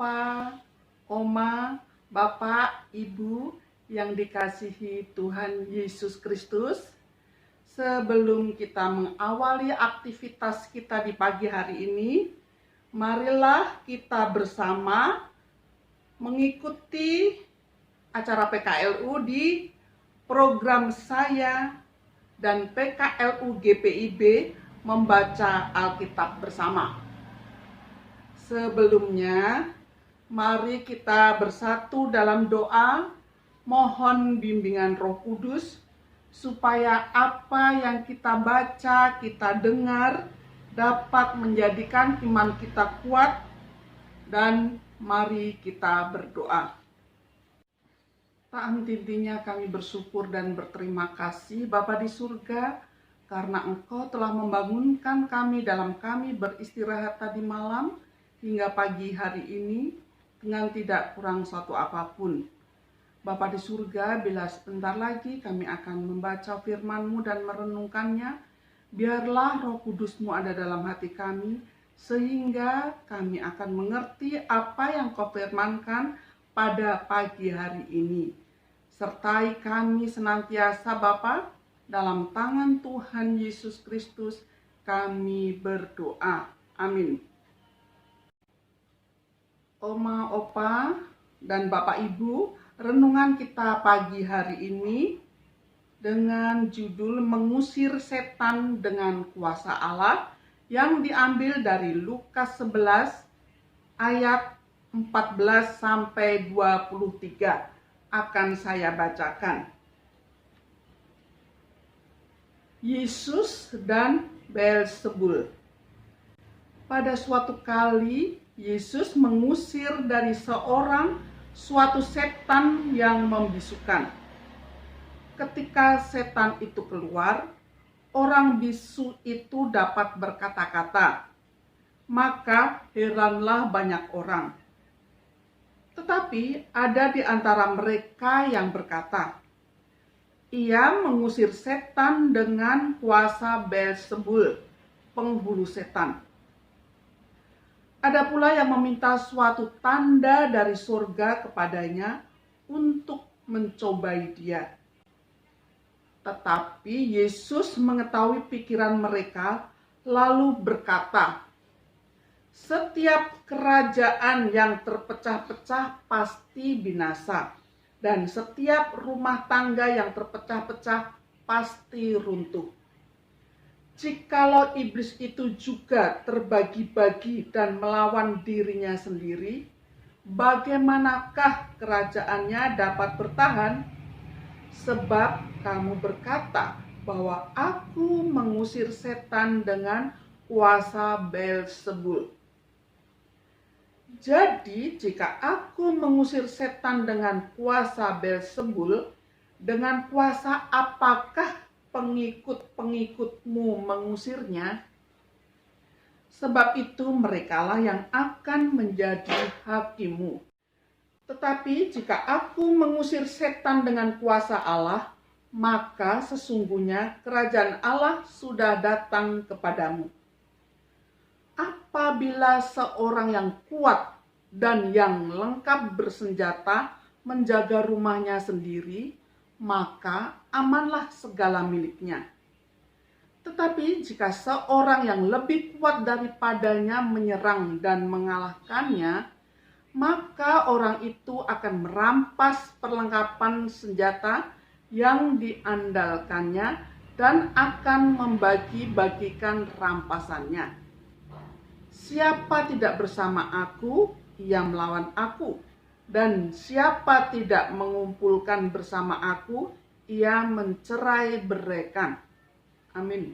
Opa, Oma, Bapak, Ibu yang dikasihi Tuhan Yesus Kristus. Sebelum kita mengawali aktivitas kita di pagi hari ini, marilah kita bersama mengikuti acara PKLU di program saya dan PKLU GPIB membaca Alkitab bersama. Sebelumnya, mari kita bersatu dalam doa, mohon bimbingan Roh Kudus, supaya apa yang kita baca, kita dengar, dapat menjadikan iman kita kuat, dan mari kita berdoa. Tak henti-hentinya kami bersyukur dan berterima kasih Bapa di surga, karena Engkau telah membangunkan kami dalam kami beristirahat tadi malam, hingga pagi hari ini dengan tidak kurang suatu apapun. Bapa di surga, bila sebentar lagi kami akan membaca firman-Mu dan merenungkannya, biarlah Roh Kudus-Mu ada dalam hati kami, sehingga kami akan mengerti apa yang Kau firmankan pada pagi hari ini. Sertai kami senantiasa Bapa, dalam tangan Tuhan Yesus Kristus kami berdoa. Amin. Oma, Opa, dan Bapak Ibu, renungan kita pagi hari ini dengan judul Mengusir Setan dengan Kuasa Allah yang diambil dari Lukas 11 ayat 14 sampai 23 akan saya bacakan. Yesus dan Beelzebul. Pada suatu kali Yesus mengusir dari seorang suatu setan yang membisukan. Ketika setan itu keluar, orang bisu itu dapat berkata-kata. Maka heranlah banyak orang. Tetapi ada di antara mereka yang berkata, ia mengusir setan dengan kuasa Beelzebul, penghulu setan. Ada pula yang meminta suatu tanda dari surga kepadanya untuk mencobai dia. Tetapi Yesus mengetahui pikiran mereka, lalu berkata, setiap kerajaan yang terpecah-pecah pasti binasa, dan setiap rumah tangga yang terpecah-pecah pasti runtuh. Jikalau iblis itu juga terbagi-bagi dan melawan dirinya sendiri, bagaimanakah kerajaannya dapat bertahan? Sebab kamu berkata bahwa aku mengusir setan dengan kuasa Beelzebul. Jadi jika aku mengusir setan dengan kuasa Beelzebul, dengan kuasa apakah pengikut-pengikutmu mengusirnya? Sebab itu merekalah yang akan menjadi hakimmu. Tetapi jika aku mengusir setan dengan kuasa Allah, maka sesungguhnya kerajaan Allah sudah datang kepadamu. Apabila seorang yang kuat dan yang lengkap bersenjata menjaga rumahnya sendiri, maka amanlah segala miliknya. Tetapi jika seorang yang lebih kuat daripadanya menyerang dan mengalahkannya, maka orang itu akan merampas perlengkapan senjata yang diandalkannya dan akan membagi-bagikan rampasannya. Siapa tidak bersama aku, ia melawan aku. Dan siapa tidak mengumpulkan bersama aku, ia mencerai beraikan. Amin.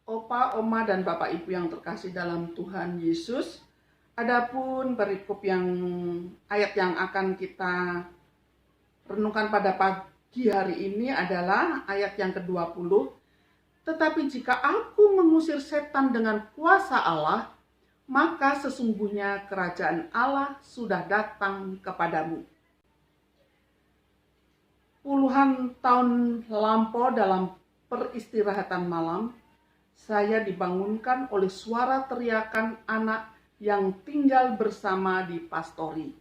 Opa, Oma, dan Bapak Ibu yang terkasih dalam Tuhan Yesus, adapun perikop ayat yang akan kita renungkan pada pagi hari ini adalah ayat yang ke-20. Tetapi jika aku mengusir setan dengan kuasa Allah, maka sesungguhnya kerajaan Allah sudah datang kepadamu. Puluhan tahun lampau dalam peristirahatan malam, saya dibangunkan oleh suara teriakan anak yang tinggal bersama di pastori.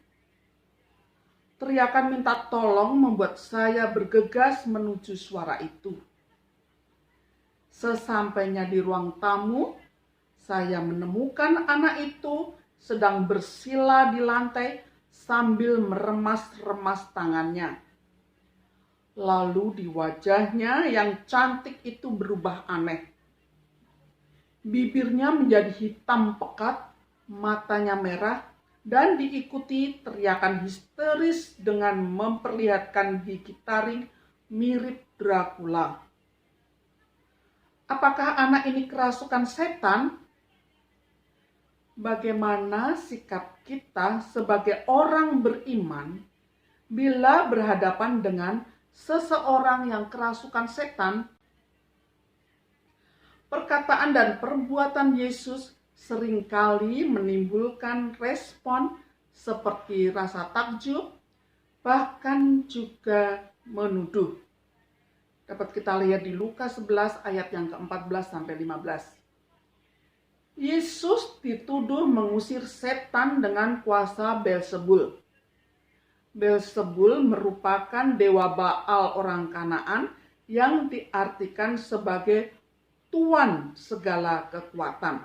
Teriakan minta tolong membuat saya bergegas menuju suara itu. Sesampainya di ruang tamu, saya menemukan anak itu sedang bersila di lantai sambil meremas-remas tangannya. Lalu di wajahnya yang cantik itu berubah aneh. Bibirnya menjadi hitam pekat, matanya merah, dan diikuti teriakan histeris dengan memperlihatkan gigi taring mirip Dracula. Apakah anak ini kerasukan setan? Bagaimana sikap kita sebagai orang beriman bila berhadapan dengan seseorang yang kerasukan setan? Perkataan dan perbuatan Yesus seringkali menimbulkan respon seperti rasa takjub, bahkan juga menuduh. Dapat kita lihat di Lukas 11 ayat yang ke-14 sampai 15. Yesus dituduh mengusir setan dengan kuasa Beelzebul. Beelzebul merupakan dewa Baal orang Kanaan yang diartikan sebagai tuan segala kekuatan.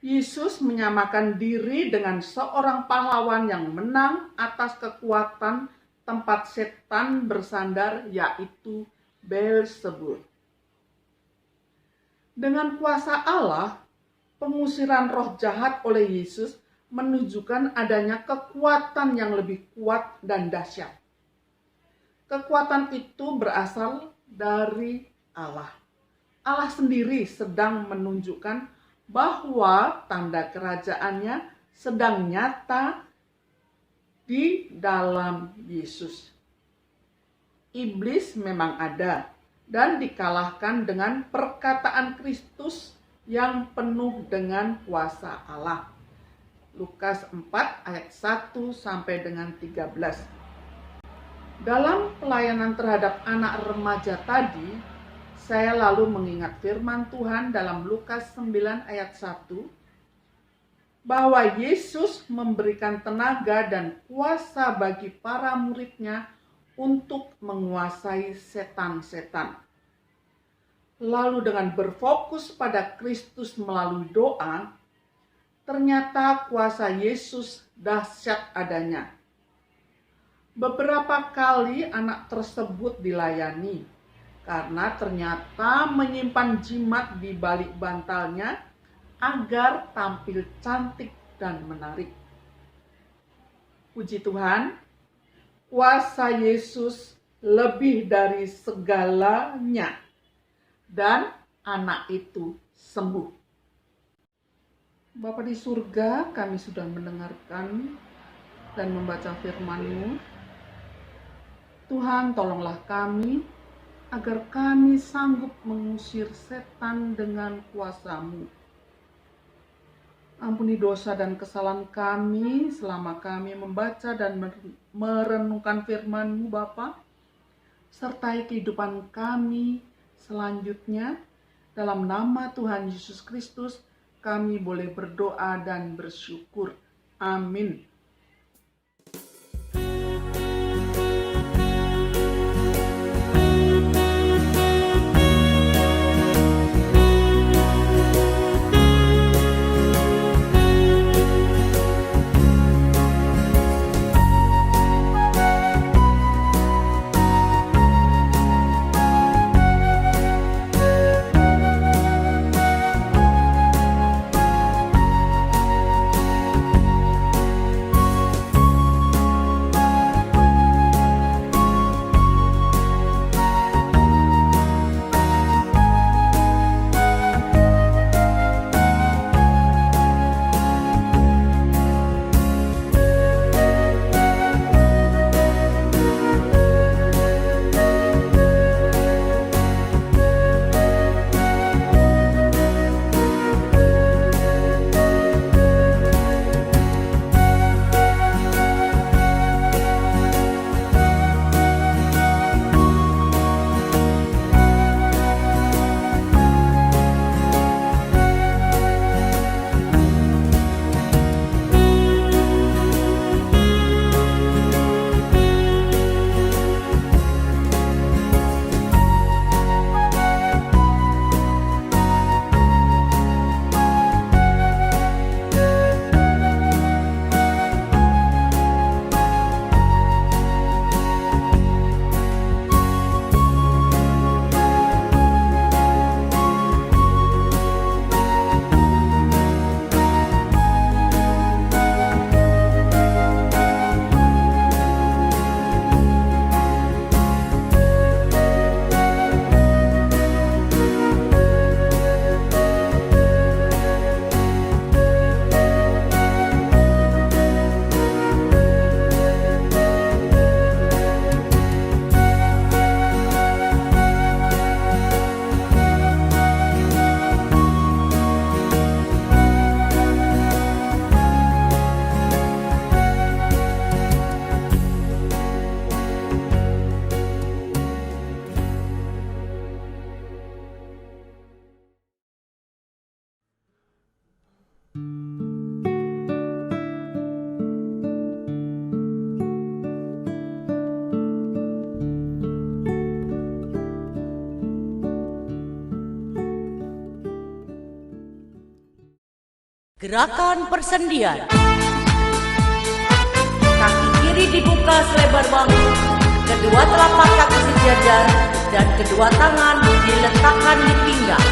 Yesus menyamakan diri dengan seorang pahlawan yang menang atas kekuatan tempat setan bersandar, yaitu Beelzebul. Dengan kuasa Allah, pengusiran roh jahat oleh Yesus menunjukkan adanya kekuatan yang lebih kuat dan dahsyat. Kekuatan itu berasal dari Allah. Allah sendiri sedang menunjukkan bahwa tanda kerajaannya sedang nyata di dalam Yesus. Iblis memang ada dan dikalahkan dengan perkataan Kristus yang penuh dengan kuasa Allah. Lukas 4 ayat 1 sampai dengan 13. Dalam pelayanan terhadap anak remaja tadi, saya lalu mengingat firman Tuhan dalam Lukas 9 ayat 1, bahwa Yesus memberikan tenaga dan kuasa bagi para muridnya untuk menguasai setan-setan. Lalu dengan berfokus pada Kristus melalui doa, ternyata kuasa Yesus dahsyat adanya. Beberapa kali anak tersebut dilayani, karena ternyata menyimpan jimat di balik bantalnya agar tampil cantik dan menarik. Puji Tuhan, kuasa Yesus lebih dari segalanya, dan anak itu sembuh. Bapa di surga, kami sudah mendengarkan dan membaca firman-Mu. Tuhan, tolonglah kami agar kami sanggup mengusir setan dengan kuasa-Mu. Ampuni dosa dan kesalahan kami selama kami membaca dan merenungkan firman-Mu, Bapa. Sertai kehidupan kami selanjutnya. Dalam nama Tuhan Yesus Kristus, kami boleh berdoa dan bersyukur. Amin. Gerakan persendian. Kaki kiri dibuka selebar bahu, kedua telapak kaki sejajar, dan kedua tangan diletakkan di pinggang.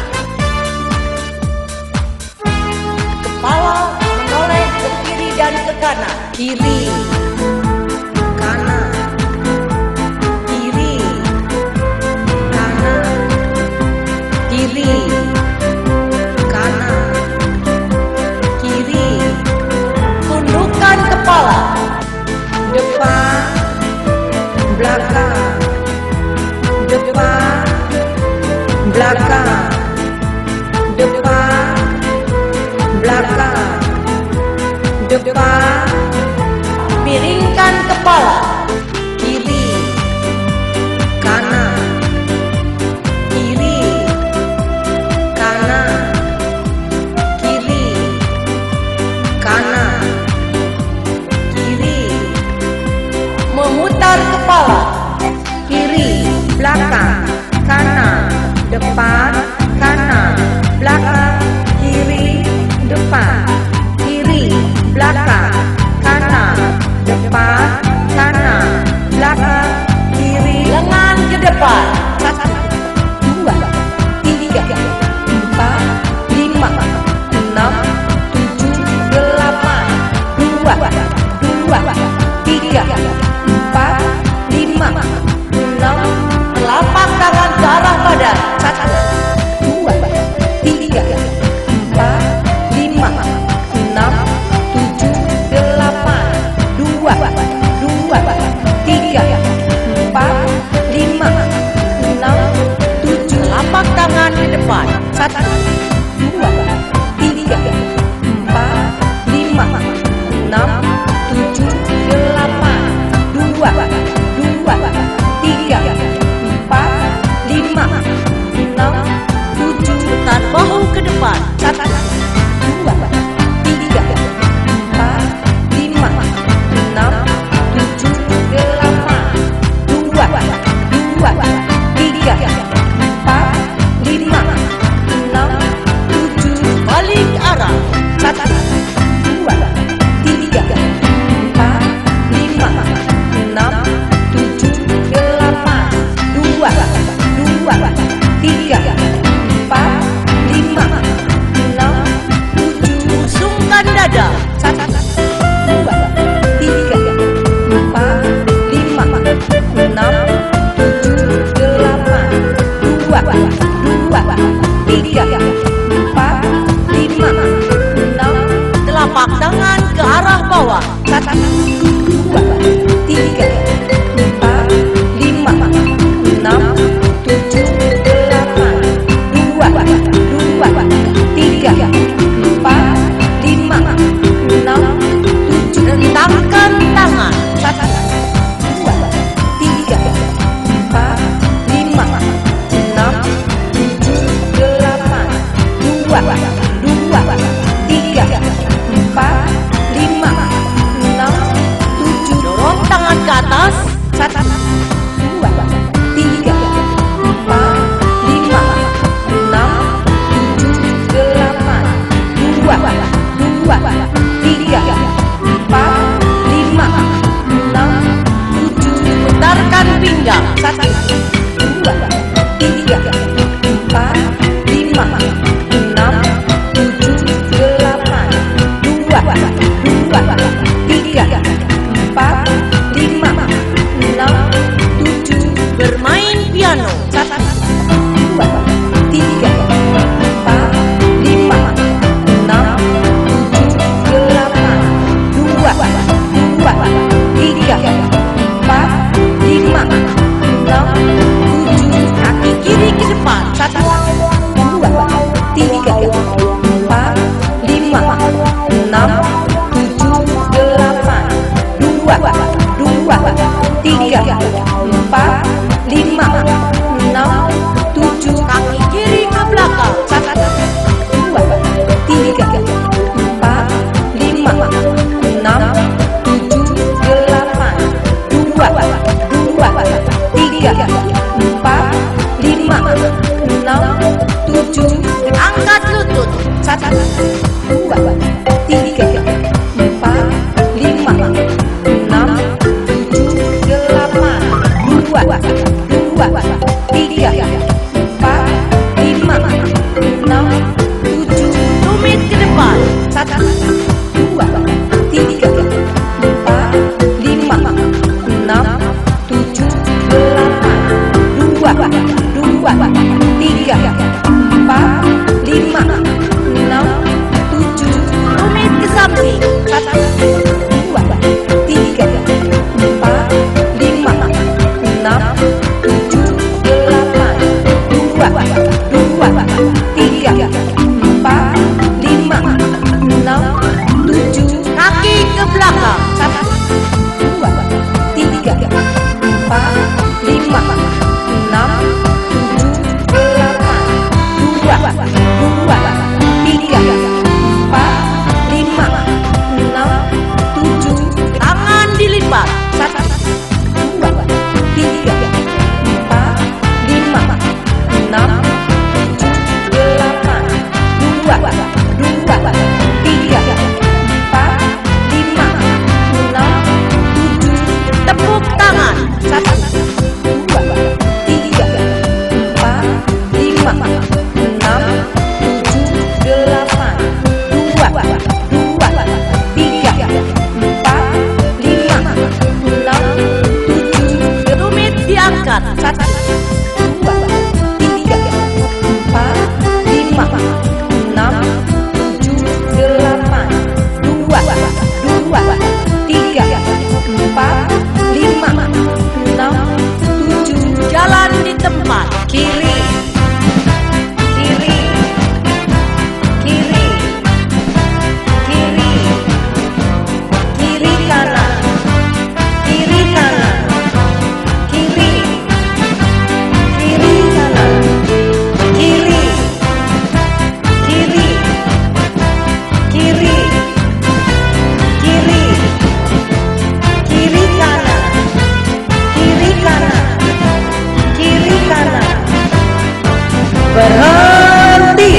Kepala menoleh ke kiri dan ke kanan. Kiri, kanan, kiri, kanan, kiri, kanan, kiri. Tundukkan kepala. Depan, belakang, depan, belakang, depan, belakang, depan. Miringkan kepala. Kiri, kanan, kiri, kanan, kiri, kanan, kiri. Memutar kepala. Kiri, belakang, kanan, depan, kanan, belakang, kiri, depan, kiri, belakang, kanan, depan, kanan. 7, kaki ke belakang. 1, 2, 3, 4, 5, 6, 7, 8. 2, 2, 3, 4, 5, 6, 7. Tangan dilipat. 1, 2, 3, 4, 5, 6, 7, 8. 2, 2, 3, 4, 5, 6, 7. Tepuk tangan. 1, 2, 3, 4, 5, 6, 7, 8. 2, 2, 3, 4, 5, 6, 7. Tumit diangkat. 1, 2, 3, 4, 5, 6, 7, 8. 2, 2, 3, 4, 5, 6, 7. Jalan di tempat. Kiri, kiri, kiri, kiri, kiri kanan, kiri kanan, kiri, kiri kanan, kiri, kiri, kiri, kiri, kiri kanan, kiri kanan, kiri kanan. Berhenti.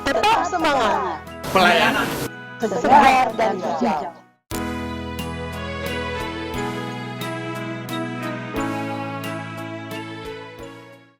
Tetap semangat, Pelayanan segar dan hijau.